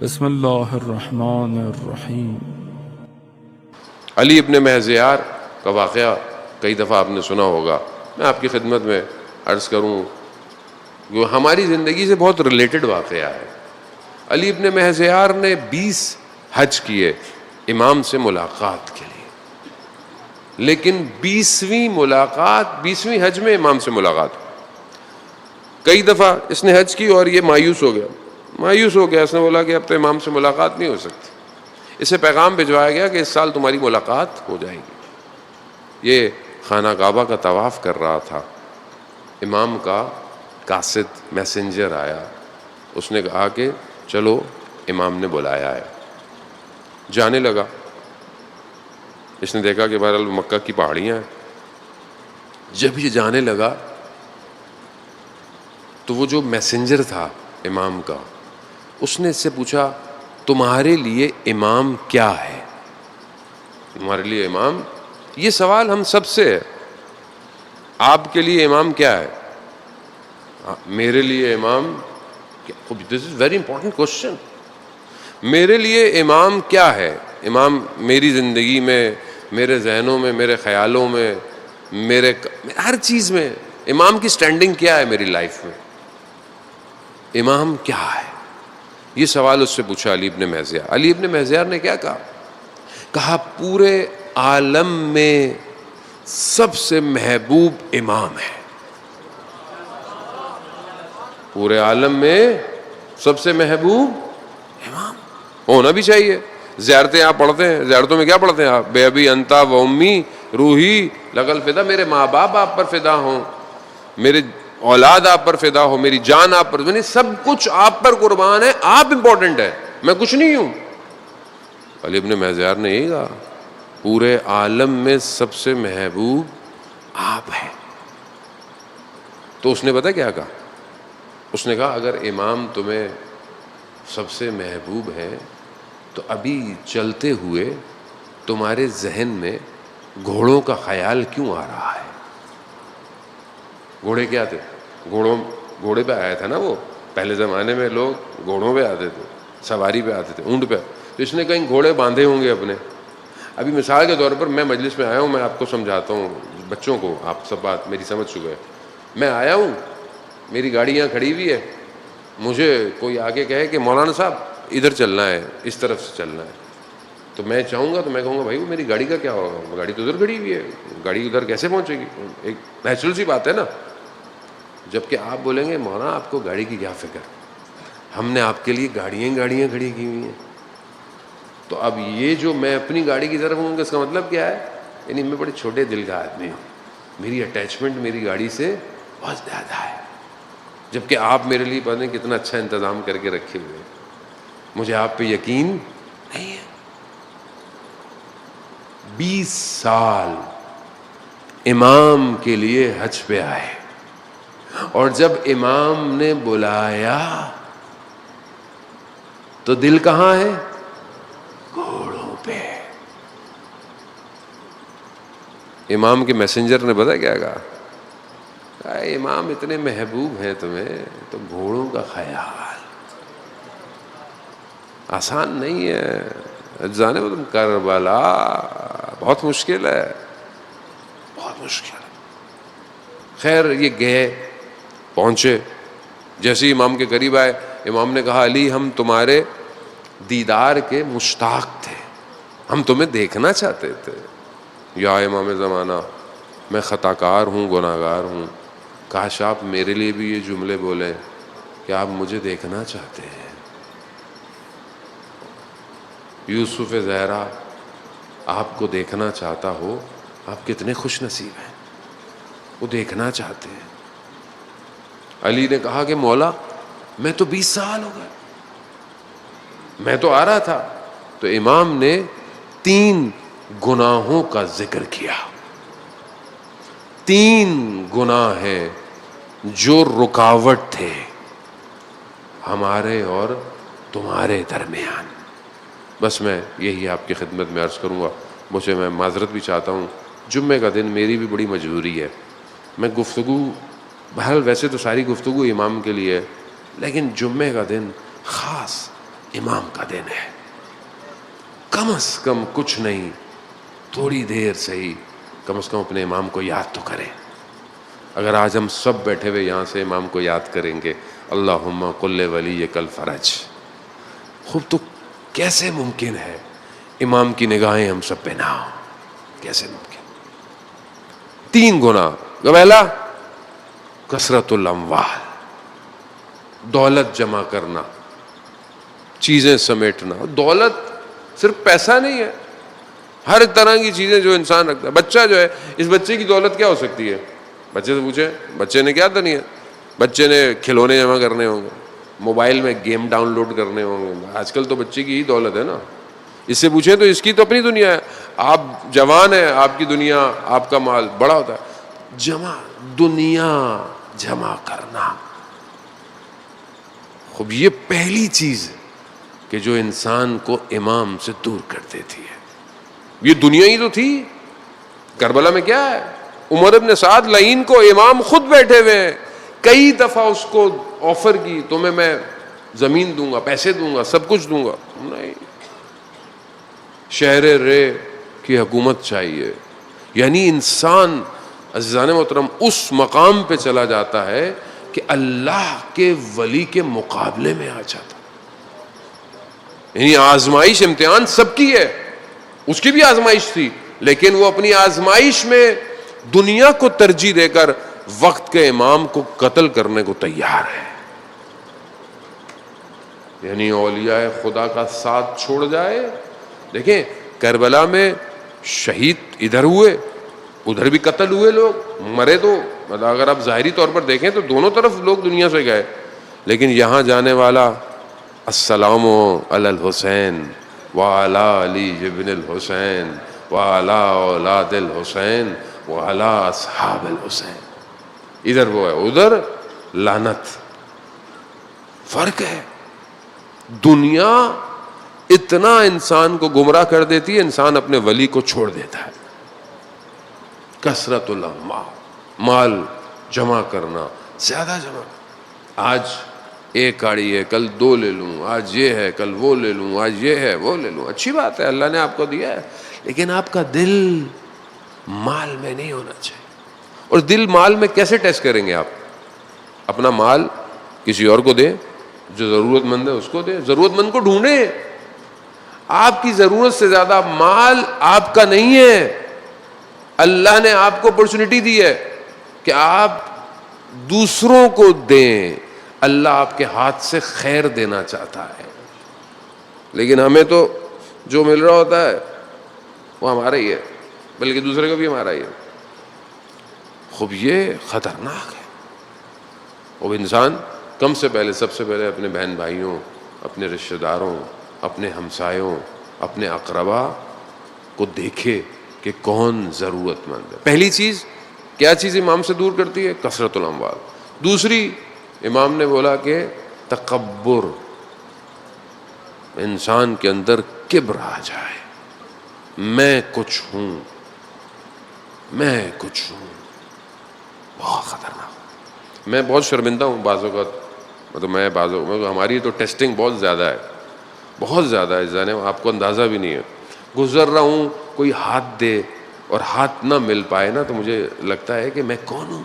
بسم اللہ الرحمن الرحیم۔ علی ابن محضیار کا واقعہ کئی دفعہ آپ نے سنا ہوگا، میں آپ کی خدمت میں عرض کروں جو ہماری زندگی سے بہت ریلیٹڈ واقعہ ہے۔ علی ابن محضیار نے 20 حج کیے امام سے ملاقات کے لیے، لیکن 20ویں حج میں امام سے ملاقات۔ کئی دفعہ اس نے حج کی اور یہ مایوس ہو گیا، اس نے بولا کہ اب تو امام سے ملاقات نہیں ہو سکتی۔ اسے پیغام بھجوایا گیا کہ اس سال تمہاری ملاقات ہو جائے گی۔ یہ خانہ کعبہ کا طواف کر رہا تھا، امام کا قاصد میسنجر آیا، اس نے کہا کہ چلو امام نے بلایا ہے۔ جانے لگا، اس نے دیکھا کہ بہرحال مکہ کی پہاڑیاں ہیں۔ جب یہ جانے لگا تو وہ جو میسنجر تھا امام کا، اس نے اس سے پوچھا تمہارے لیے امام کیا ہے؟ تمہارے لیے امام، یہ سوال ہم سب سے ہے، آپ کے لیے امام کیا ہے؟ میرے لیے امام، دس از ویری امپورٹنٹ کوشچن۔ میرے لیے امام کیا ہے؟ امام میری زندگی میں، میرے ذہنوں میں، میرے خیالوں میں، میرے ہر چیز میں امام کی سٹینڈنگ کیا ہے میری لائف میں؟ امام کیا ہے؟ یہ سوال اس سے پوچھا علی ابن محضیار۔ علی ابن محضیار نے کیا کہا پورے عالم میں سب سے محبوب امام ہے۔ پورے عالم میں سب سے محبوب امام ہونا بھی چاہیے۔ زیارتیں آپ پڑھتے ہیں، زیارتوں میں کیا پڑھتے ہیں آپ؟ بے ابی انتا و امی روحی لگل فدا، میرے ماں باپ آپ پر فدا ہوں، میرے اولاد آپ پر فدا ہو، میری جان آپ پر، یعنی سب کچھ آپ پر قربان ہے، آپ امپورٹنٹ ہے، میں کچھ نہیں ہوں۔ علی ابن محضیار نے یہی کہا پورے عالم میں سب سے محبوب آپ ہیں۔ تو اس نے پتہ کیا کہا؟ اس نے کہا اگر امام تمہیں سب سے محبوب ہے تو ابھی چلتے ہوئے تمہارے ذہن میں گھوڑوں کا خیال کیوں آ رہا ہے؟ گھوڑے کیا تھے؟ گھوڑے پہ آیا تھا نا وہ، پہلے زمانے میں لوگ گھوڑوں پہ آتے تھے، سواری پہ آتے تھے، اونٹ پہ۔ تو اس نے کہیں گھوڑے باندھے ہوں گے اپنے۔ ابھی مثال کے طور پر میں مجلس میں آیا ہوں، میں آپ کو سمجھاتا ہوں، بچوں کو آپ سب بات میری سمجھ چکے۔ میں آیا ہوں، میری گاڑی یہاں کھڑی ہوئی ہے، مجھے کوئی آگے کہے کہ مولانا صاحب ادھر چلنا ہے، اس طرف سے چلنا ہے، تو میں چاہوں گا، تو میں کہوں گا بھائی وہ میری گاڑی کا کیا ہوگا، گاڑی تو ادھر کھڑی ہوئی ہے، گاڑی ادھر کیسے پہنچے گی؟ ایک نیچرل سی بات ہے نا۔ جبکہ آپ بولیں گے مولانا آپ کو گاڑی کی کیا فکر، ہم نے آپ کے لیے گاڑیاں کھڑی کی ہوئی ہیں۔ تو اب یہ جو میں اپنی گاڑی کی طرف ہوں، اس کا مطلب کیا ہے؟ یعنی میں بڑے چھوٹے دل کا آدمی ہوں، میری اٹیچمنٹ میری گاڑی سے بہت زیادہ ہے، جبکہ آپ میرے لیے پتہ نہیں کتنا اچھا انتظام کر کے رکھے ہوئے ہیں، مجھے آپ پہ یقین نہیں ہے۔ 20 سال امام کے لیے حج پہ آئے، اور جب امام نے بلایا تو دل کہاں ہے؟ گھوڑوں پہ۔ امام کے میسنجر نے پتہ کیا کہا؟ امام اتنے محبوب ہیں تمہیں تو گھوڑوں کا خیال آسان نہیں ہے، جانے میں تم کربلا بہت مشکل ہے، بہت مشکل ہے۔ خیر یہ گئے، پہنچے، جیسے ہی امام کے قریب آئے، امام نے کہا علی ہم تمہارے دیدار کے مشتاق تھے، ہم تمہیں دیکھنا چاہتے تھے۔ یا امام زمانہ میں خطا کار ہوں، گناہ گار ہوں، کاش آپ میرے لیے بھی یہ جملے بولیں کہ آپ مجھے دیکھنا چاہتے ہیں۔ یوسف زہرا آپ کو دیکھنا چاہتا ہو، آپ کتنے خوش نصیب ہیں، وہ دیکھنا چاہتے ہیں۔ علی نے کہا کہ مولا میں تو 20 سال ہو گئے، میں تو آ رہا تھا۔ تو امام نے 3 گناہوں کا ذکر کیا۔ 3 گناہ ہیں جو رکاوٹ تھے ہمارے اور تمہارے درمیان۔ بس میں یہی آپ کی خدمت میں عرض کروں گا، مجھے میں معذرت بھی چاہتا ہوں، جمعے کا دن میری بھی بڑی مجبوری ہے، میں گفتگو بہرحال ویسے تو ساری گفتگو امام کے لیے ہے، لیکن جمعے کا دن خاص امام کا دن ہے. کم از کم کچھ نہیں، تھوڑی دیر صحیح، کم از کم اپنے امام کو یاد تو کریں. اگر آج ہم سب بیٹھے ہوئے یہاں سے امام کو یاد کریں گے، اللہم کل ولیک الفرج، خوب تو کیسے ممکن ہے امام کی نگاہیں ہم سب پہ نہ ہوں؟ کیسے ممکن؟ 3 گناہ. پہلا کثرت الاموال، دولت جمع کرنا، چیزیں سمیٹنا. دولت صرف پیسہ نہیں ہے، ہر طرح کی چیزیں جو انسان رکھتا ہے. بچہ جو ہے، اس بچے کی دولت کیا ہو سکتی ہے؟ بچے سے پوچھیں، بچے نے کیا دنیا، بچے نے کھلونے جمع کرنے ہوں گے، موبائل میں گیم ڈاؤن لوڈ کرنے ہوں گے. آج کل تو بچے کی ہی دولت ہے نا. اس سے پوچھیں تو اس کی تو اپنی دنیا ہے. آپ جوان ہیں، آپ کی دنیا، آپ کا مال بڑا ہوتا ہے. دنیا جمع کرنا، خوب یہ پہلی چیز ہے کہ جو انسان کو امام سے دور کر دیتی ہے. یہ دنیا ہی تو تھی. کربلا میں کیا ہے؟ عمر ابن سعد لعین کو امام خود بیٹھے ہوئے ہیں، کئی دفعہ اس کو آفر کی، تمہیں میں زمین دوں گا، پیسے دوں گا، سب کچھ دوں گا. نہیں، شہر رے کی حکومت چاہیے. یعنی انسان عزیزان محترم اس مقام پہ چلا جاتا ہے کہ اللہ کے ولی کے مقابلے میں آ جاتا. یعنی آزمائش، امتحان سب کی ہے، اس کی بھی آزمائش تھی، لیکن وہ اپنی آزمائش میں دنیا کو ترجیح دے کر وقت کے امام کو قتل کرنے کو تیار ہے. یعنی اولیاء خدا کا ساتھ چھوڑ جائے. دیکھیں کربلا میں شہید ادھر ہوئے، ادھر بھی قتل ہوئے، لوگ مرے. تو اگر آپ ظاہری طور پر دیکھیں تو دونوں طرف لوگ دنیا سے گئے، لیکن یہاں جانے والا السلام علی الحسین وعلی علی ابن الحسین وعلی اولاد الحسین وعلی اصحاب الحسین. ادھر وہ ہے، ادھر لعنت. فرق ہے. دنیا اتنا انسان کو گمراہ کر دیتی ہے، انسان اپنے ولی کو چھوڑ دیتا ہے. کثرت الاموال، مال جمع کرنا، زیادہ جمع. آج ایک گاڑی ہے، کل 2 لے لوں، آج یہ ہے، کل وہ لے لوں، آج یہ ہے، وہ لے لوں. اچھی بات ہے، اللہ نے آپ کو دیا ہے، لیکن آپ کا دل مال میں نہیں ہونا چاہیے. اور دل مال میں کیسے ٹیسٹ کریں گے؟ آپ اپنا مال کسی اور کو دیں، جو ضرورت مند ہے اس کو دیں، ضرورت مند کو ڈھونڈیں. آپ کی ضرورت سے زیادہ مال آپ کا نہیں ہے. اللہ نے آپ کو اپرچونٹی دی ہے کہ آپ دوسروں کو دیں. اللہ آپ کے ہاتھ سے خیر دینا چاہتا ہے، لیکن ہمیں تو جو مل رہا ہوتا ہے وہ ہمارا ہی ہے، بلکہ دوسرے کو بھی ہمارا ہی ہے. خوب یہ خطرناک ہے. وہ انسان کم سے پہلے، سب سے پہلے اپنے بہن بھائیوں، اپنے رشتہ داروں، اپنے ہمسایوں، اپنے اقربا کو دیکھے کہ کون ضرورت مند ہے. پہلی چیز کیا چیز امام سے دور کرتی ہے؟ کثرت الاموال. دوسری، امام نے بولا کہ تکبر، انسان کے اندر کبر آ جائے، میں کچھ ہوں، میں کچھ ہوں. بہت خطرناک. میں بہت شرمندہ ہوں بعض اوقات، مطلب ہماری تو ٹیسٹنگ بہت زیادہ ہے، بہت زیادہ ہے جانے، آپ کو اندازہ بھی نہیں ہے. گزر رہا ہوں، کوئی ہاتھ دے اور ہاتھ نہ مل پائے نا، تو مجھے لگتا ہے کہ میں کون ہوں؟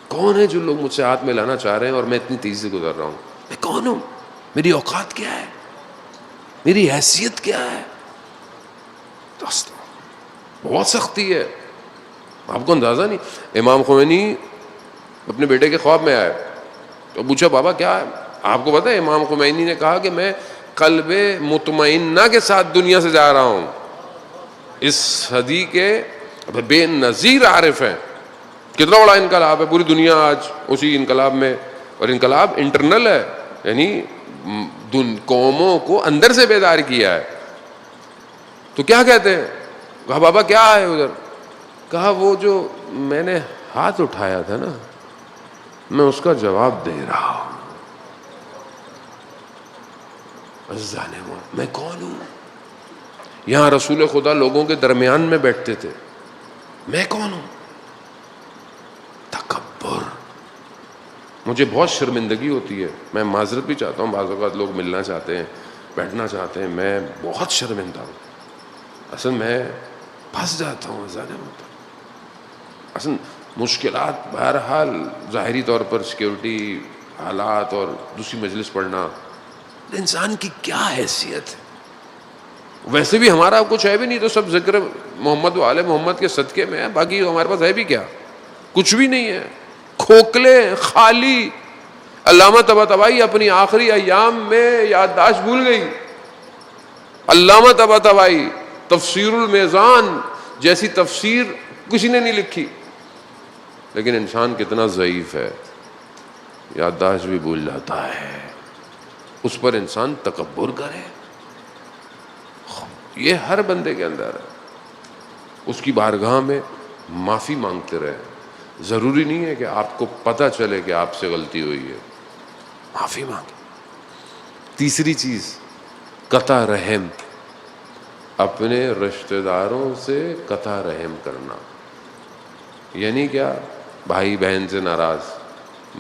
کون ہے جو لوگ مجھ سے ہاتھ ملانا چاہ رہے ہیں اور میں اتنی تیزی سے گزر رہا ہوں؟ میں کون ہوں؟ میری اوقات کیا ہے؟ میری حیثیت کیا ہے؟ دوستو بہت سختی ہے، آپ کو اندازہ نہیں. امام خمینی اپنے بیٹے کے خواب میں آئے تو پوچھا، بابا کیا ہے؟ آپ کو پتا ہے امام خمینی نے کہا کہ میں قلب مطمئنہ کے ساتھ دنیا سے جا رہا ہوں. اس صدی کے بے نظیر عارف ہیں. کتنا بڑا انقلاب ہے، پوری دنیا آج اسی انقلاب میں، اور انقلاب انٹرنل ہے، یعنی قوموں کو اندر سے بیدار کیا ہے. تو کیا کہتے ہیں؟ کہا بابا کیا ہے ادھر؟ کہا وہ جو میں نے ہاتھ اٹھایا تھا نا، میں اس کا جواب دے رہا ہوں. میں کون ہوں؟ یہاں رسول خدا لوگوں کے درمیان میں بیٹھتے تھے، میں کون ہوں؟ تکبر. مجھے بہت شرمندگی ہوتی ہے، میں معذرت بھی چاہتا ہوں، بعض اوقات لوگ ملنا چاہتے ہیں، بیٹھنا چاہتے ہیں، میں بہت شرمندہ ہوں، اصل میں پھنس جاتا ہوں ازانے ہوتا، اصل مشکلات بہرحال ظاہری طور پر سیکیورٹی حالات اور دوسری مجلس پڑھنا، انسان کی کیا حیثیت ہے؟ ویسے بھی ہمارا کچھ ہے بھی نہیں، تو سب ذکر محمد و آل محمد کے صدقے میں ہے، باقی ہمارے پاس ہے بھی کیا؟ کچھ بھی نہیں ہے، کھوکھلے خالی۔ علامہ طباطبائی اپنی آخری ایام میں یادداشت بھول گئی۔ علامہ طباطبائی تفسیر المیزان جیسی تفسیر کسی نے نہیں لکھی، لیکن انسان کتنا ضعیف ہے، یادداشت بھی بھول جاتا ہے، اس پر انسان تکبر کرے۔ یہ ہر بندے کے اندر ہے، اس کی بارگاہ میں معافی مانگتے رہے۔ ضروری نہیں ہے کہ آپ کو پتہ چلے کہ آپ سے غلطی ہوئی ہے، معافی مانگے۔ تیسری چیز قطع رحم، اپنے رشتہ داروں سے قطع رحم کرنا، یعنی کیا؟ بھائی بہن سے ناراض،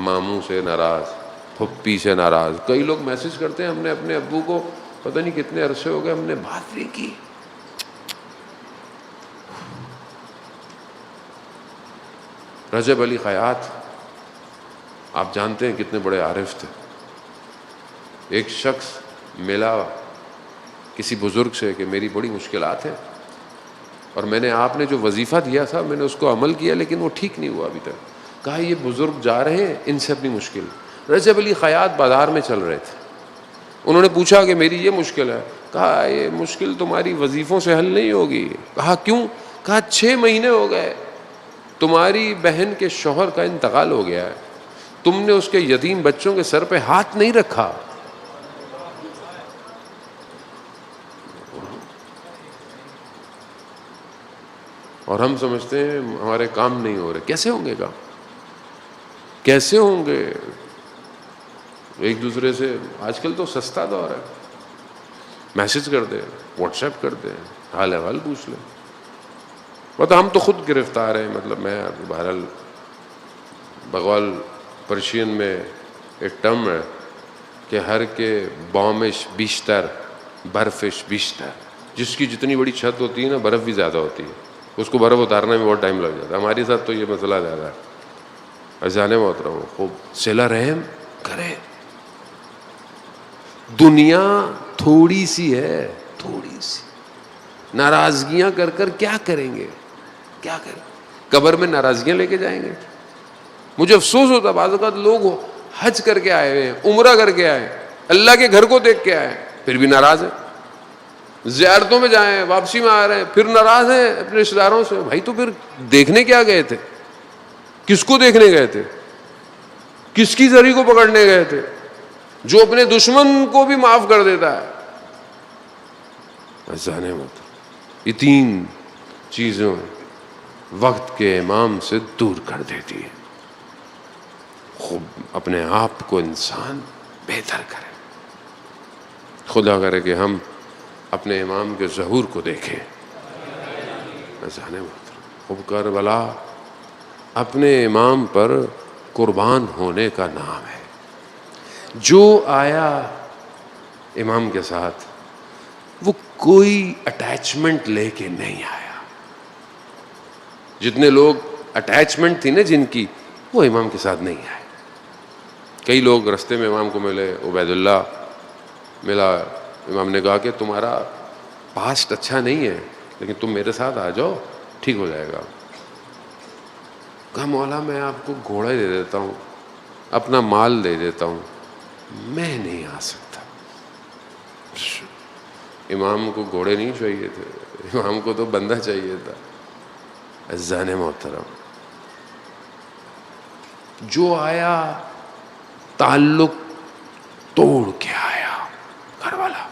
ماموں سے ناراض، پھپھی سے ناراض۔ کئی لوگ میسج کرتے ہیں، ہم نے اپنے ابو کو پتہ نہیں کتنے عرصے ہو گئے ہم نے بات نہیں کی۔ رجب علی خیاط آپ جانتے ہیں کتنے بڑے عارف تھے۔ ایک شخص ملا کسی بزرگ سے کہ میری بڑی مشکلات ہیں، اور میں نے آپ نے جو وظیفہ دیا تھا میں نے اس کو عمل کیا، لیکن وہ ٹھیک نہیں ہوا ابھی تک۔ کہا یہ بزرگ جا رہے ہیں، ان سے اپنی مشکل۔ رجب علی خیاط بازار میں چل رہے تھے، انہوں نے پوچھا کہ میری یہ مشکل ہے۔ کہا یہ مشکل تمہاری وظیفوں سے حل نہیں ہوگی۔ کہا کیوں؟ کہا 6 مہینے ہو گئے، تمہاری بہن کے شوہر کا انتقال ہو گیا ہے، تم نے اس کے یتیم بچوں کے سر پہ ہاتھ نہیں رکھا۔ اور ہم سمجھتے ہیں ہمارے کام نہیں ہو رہے۔ کیسے ہوں گے کام؟ کیسے ہوں گے؟ ایک دوسرے سے آج کل تو سستا دور ہے، میسج کر دیں، واٹس ایپ کر دیں، حال احوال پوچھ لیں۔ مطلب ہم تو خود گرفتار ہیں۔ مطلب میں بہرحال بقول پرشین میں ایک ٹرم ہے کہ ہر کے بامش بیشتر برفش بیشتر، جس کی جتنی بڑی چھت ہوتی ہے نا برف بھی زیادہ ہوتی ہے، اس کو برف اتارنے میں بہت ٹائم لگ جاتا ہے۔ ہمارے ساتھ تو یہ مسئلہ زیادہ ہے۔ اذان محترم خوب صلہ رحم کرے۔ دنیا تھوڑی سی ہے، تھوڑی سی، ناراضگیاں کر کر کیا کریں گے؟ کیا کریں؟ قبر میں ناراضگیاں لے کے جائیں گے؟ مجھے افسوس ہوتا بعض اوقات لوگ حج کر کے آئے ہوئے ہیں، عمرہ کر کے آئے، اللہ کے گھر کو دیکھ کے آئے، پھر بھی ناراض ہیں۔ زیارتوں میں جائیں، واپسی میں آ رہے ہیں، پھر ناراض ہیں اپنے رشتہ داروں سے۔ بھائی تو پھر دیکھنے کیا گئے تھے؟ کس کو دیکھنے گئے تھے؟ کس کی زری کو پکڑنے گئے تھے؟ جو اپنے دشمن کو بھی معاف کر دیتا ہے۔ جانے مت، یہ 3 چیزوں وقت کے امام سے دور کر دیتی ہے۔ خود اپنے آپ کو انسان بہتر کرے۔ خدا کرے کہ ہم اپنے امام کے ظہور کو دیکھیں۔ جانے مت، خوب کربلا اپنے امام پر قربان ہونے کا نام ہے۔ جو آیا امام کے ساتھ وہ کوئی اٹیچمنٹ لے کے نہیں آیا۔ جتنے لوگ اٹیچمنٹ تھی نا جن کی، وہ امام کے ساتھ نہیں آئے۔ کئی لوگ رستے میں امام کو ملے، عبید اللہ ملا، امام نے کہا کہ تمہارا پاسٹ اچھا نہیں ہے لیکن تم میرے ساتھ آ جاؤ، ٹھیک ہو جائے گا۔ کہا مولا میں آپ کو گھوڑا دے دیتا ہوں، اپنا مال دے دیتا ہوں، میں نہیں آ سکتا۔ امام کو گھوڑے نہیں چاہیے تھے، امام کو تو بندہ چاہیے تھا۔ عزیزان محترم، جو آیا تعلق توڑ کے آیا۔ کربلا